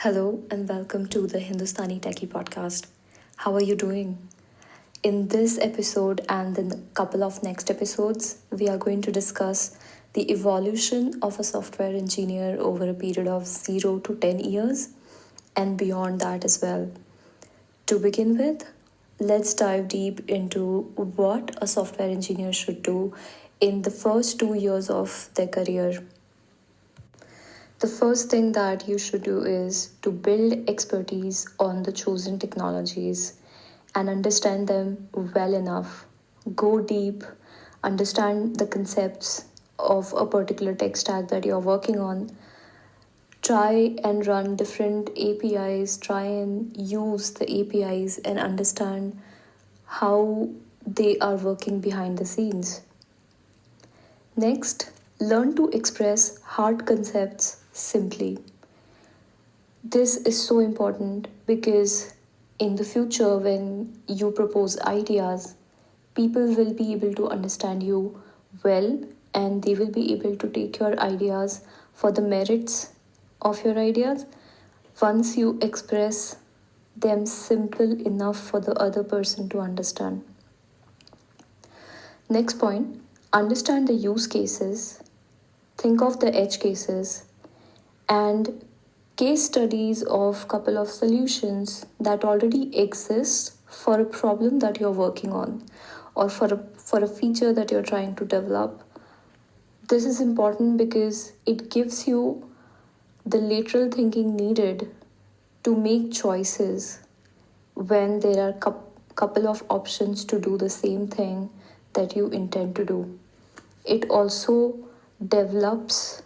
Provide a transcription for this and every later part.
Hello and welcome to the Hindustani Techie podcast. How are you doing? In this episode and in a couple of next episodes, we are going to discuss the evolution of a software engineer over a period of 0 to 10 years and beyond that as well. To begin with, let's dive deep into what a software engineer should do in the first 2 years of their career. The first thing that you should do is to build expertise on the chosen technologies and understand them well enough. Go deep, understand the concepts of a particular tech stack that you're working on. Try and run different APIs, try and use the APIs and understand how they are working behind the scenes. Next, learn to express hard concepts simply. This is so important because in the future, when you propose ideas, people will be able to understand you well and they will be able to take your ideas for the merits of your ideas once you express them simple enough for the other person to understand. Next point, understand the use cases, think of the edge cases, and case studies of couple of solutions that already exist for a problem that you're working on or for a feature that you're trying to develop. This is important because it gives you the lateral thinking needed to make choices when there are couple of options to do the same thing that you intend to do. It also develops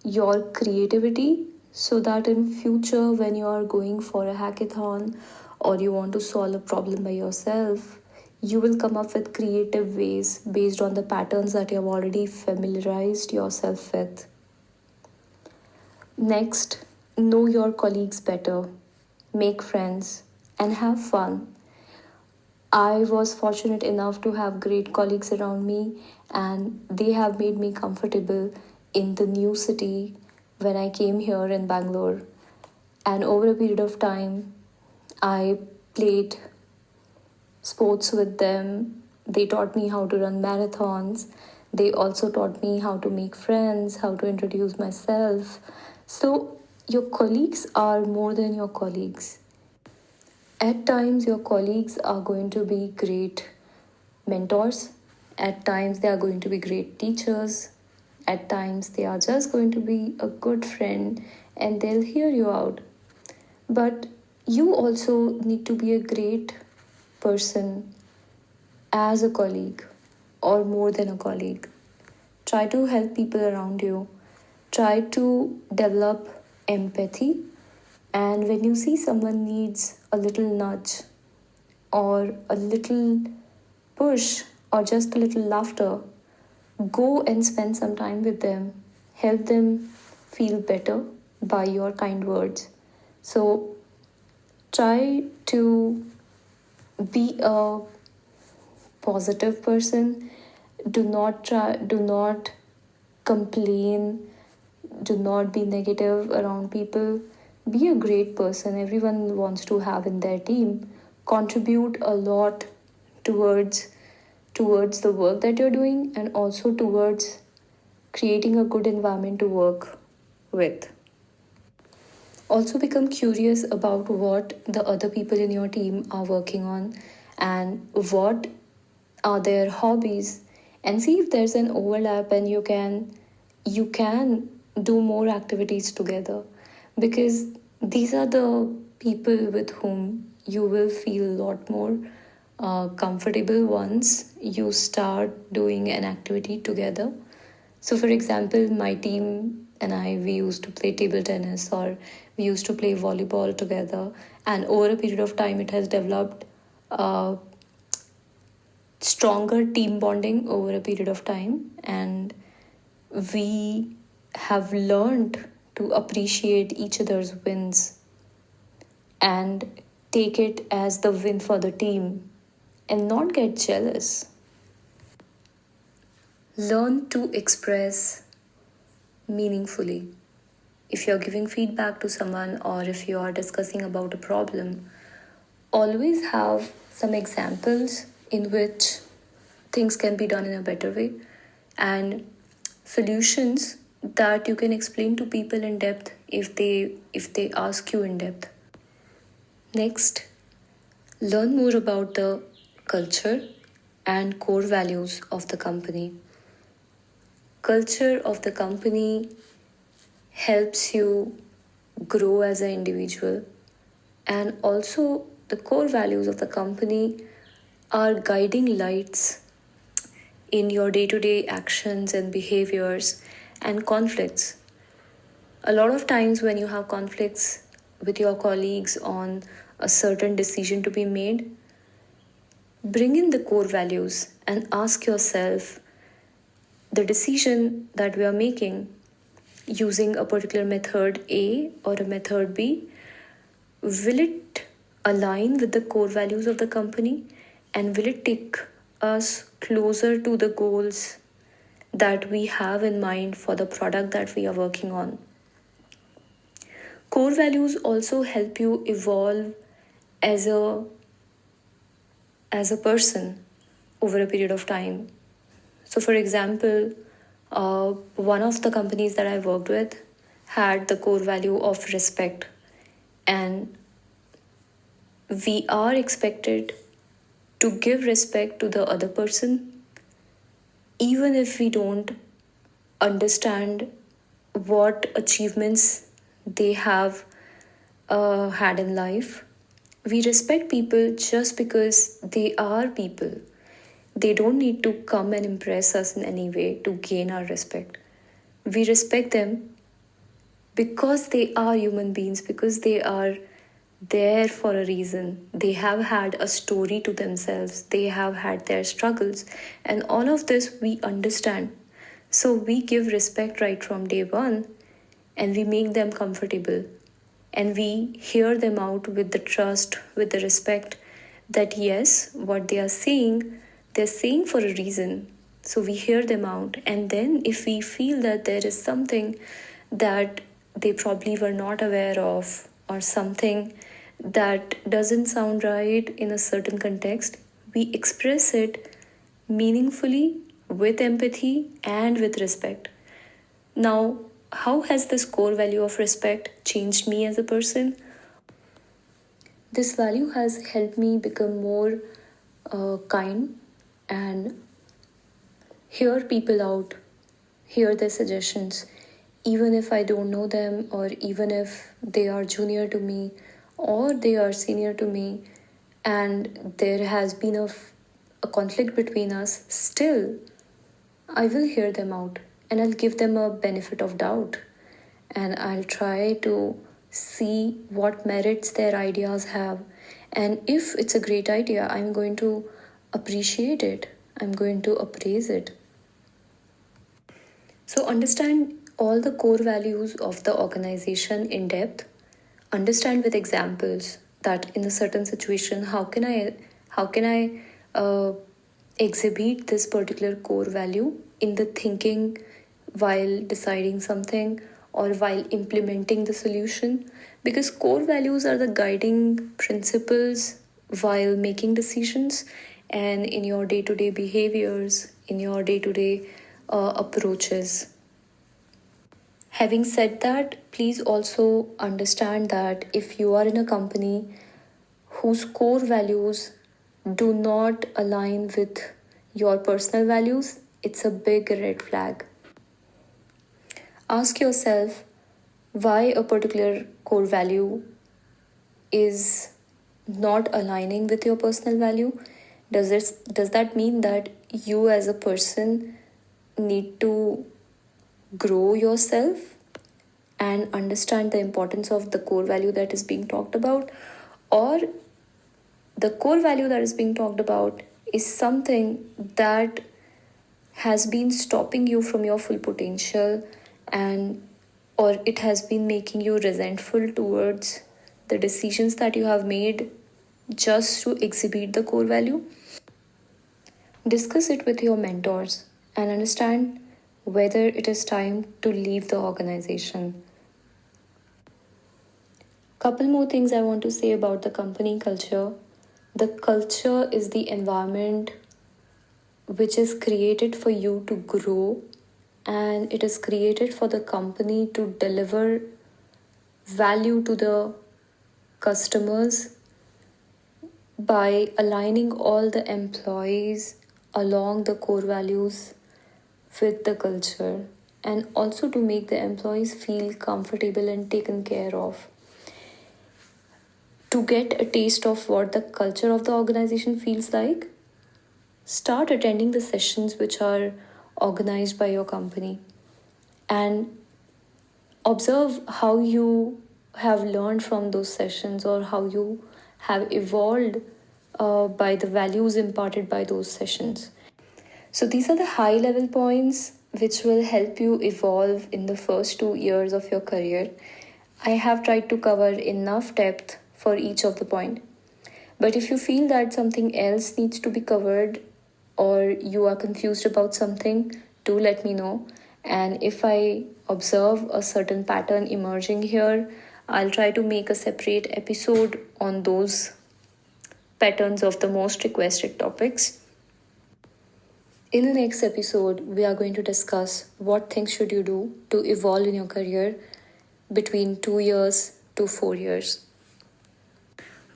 your creativity so that in future when you are going for a hackathon or you want to solve a problem by yourself, you will come up with creative ways based on the patterns that you have already familiarized yourself with. Next, know your colleagues better, make friends, and have fun. I was fortunate enough to have great colleagues around me, and they have made me comfortable in the new city when I came here in Bangalore. And over a period of time, I played sports with them. They taught me how to run marathons. They also taught me how to make friends, how to introduce myself. So, your colleagues are more than your colleagues. At times, your colleagues are going to be great mentors. At times, they are going to be great teachers. At times, they are just going to be a good friend and they'll hear you out. But you also need to be a great person as a colleague or more than a colleague. Try to help people around you. Try to develop empathy. And when you see someone needs a little nudge or a little push or just a little laughter, go and spend some time with them. Help them feel better by your kind words. So try to be a positive person. Do not complain, do not be negative around people. Be a great person everyone wants to have in their team. Contribute a lot towards towards the work that you're doing and also towards creating a good environment to work with. Also become curious about what the other people in your team are working on and what are their hobbies, and see if there's an overlap and you can do more activities together, because these are the people with whom you will feel a lot more comfortable once you start doing an activity together. So, for example, my team and I, we used to play table tennis or we used to play volleyball together. And over a period of time, it has developed stronger team bonding over a period of time. And we have learned to appreciate each other's wins and take it as the win for the team and not get jealous. Learn to express meaningfully. if you're giving feedback to someone or if you are discussing about a problem, always have some examples in which things can be done in a better way and solutions that you can explain to people in depth if they ask you in depth. Next, learn more about the culture and core values of the company. Culture of the company helps you grow as an individual, and also the core values of the company are guiding lights in your day-to-day actions and behaviors and conflicts. A lot of times when you have conflicts with your colleagues on a certain decision to be made, bring in the core values and ask yourself, the decision that we are making using a particular method A or a method B, will it align with the core values of the company, and will it take us closer to the goals that we have in mind for the product that we are working on? Core values also help you evolve as a person over a period of time. So, for example, one of the companies that I worked with had the core value of respect, and we are expected to give respect to the other person, even if we don't understand what achievements they have had in life. We respect people just because they are people. They don't need to come and impress us in any way to gain our respect. We respect them because they are human beings, because they are there for a reason. They have had a story to themselves, they have had their struggles, and all of this we understand. So we give respect right from day one, and we make them comfortable, and we hear them out with the trust, with the respect that yes, what they are saying, they're saying for a reason. So we hear them out, and then if we feel that there is something that they probably were not aware of, or something that doesn't sound right in a certain context, we express it meaningfully, with empathy and with respect. Now, how has this core value of respect changed me as a person? This value has helped me become more kind and hear people out, hear their suggestions, even if I don't know them, or even if they are junior to me or they are senior to me, and there has been a conflict between us, still I will hear them out and I'll give them a benefit of doubt, and I'll try to see what merits their ideas have. And if it's a great idea, I'm going to appreciate it, I'm going to appraise it. So, understand all the core values of the organization in depth. Understand with examples that in a certain situation, how can I exhibit this particular core value in the thinking while deciding something or while implementing the solution, because core values are the guiding principles while making decisions and in your day-to-day behaviors, in your day-to-day approaches. Having said that, please also understand that if you are in a company whose core values do not align with your personal values, it's a big red flag. Ask yourself why a particular core value is not aligning with your personal value. Does that mean that you as a person need to grow yourself and understand the importance of the core value that is being talked about, or the core value that is being talked about is something that has been stopping you from your full potential, and or it has been making you resentful towards the decisions that you have made just to exhibit the core value? Discuss it with your mentors and understand whether it is time to leave the organization. Couple more things I want to say about the company culture. The culture is the environment which is created for you to grow, and it is created for the company to deliver value to the customers by aligning all the employees along the core values with the culture, and also to make the employees feel comfortable and taken care of. To get a taste of what the culture of the organization feels like, start attending the sessions which are organized by your company and observe how you have learned from those sessions or how you have evolved by the values imparted by those sessions. So, these are the high level points which will help you evolve in the first 2 years of your career. I have tried to cover enough depth for each of the point. But if you feel that something else needs to be covered or you are confused about something, do let me know. And if I observe a certain pattern emerging here, I'll try to make a separate episode on those patterns of the most requested topics. In the next episode, we are going to discuss what things should you do to evolve in your career between 2 years to 4 years.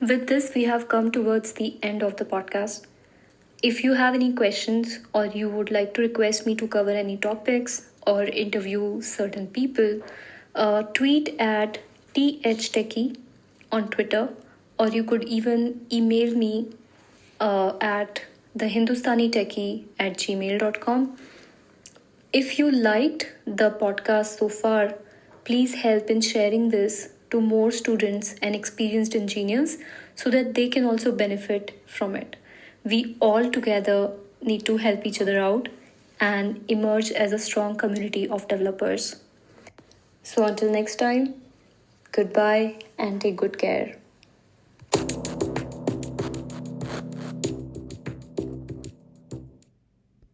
With this, we have come towards the end of the podcast. If you have any questions or you would like to request me to cover any topics or interview certain people, tweet at THTechie on Twitter, or you could even email me at thehindustanitechie@gmail.com. If you liked the podcast so far, please help in sharing this to more students and experienced engineers so that they can also benefit from it. We all together need to help each other out and emerge as a strong community of developers. So, until next time, goodbye and take good care.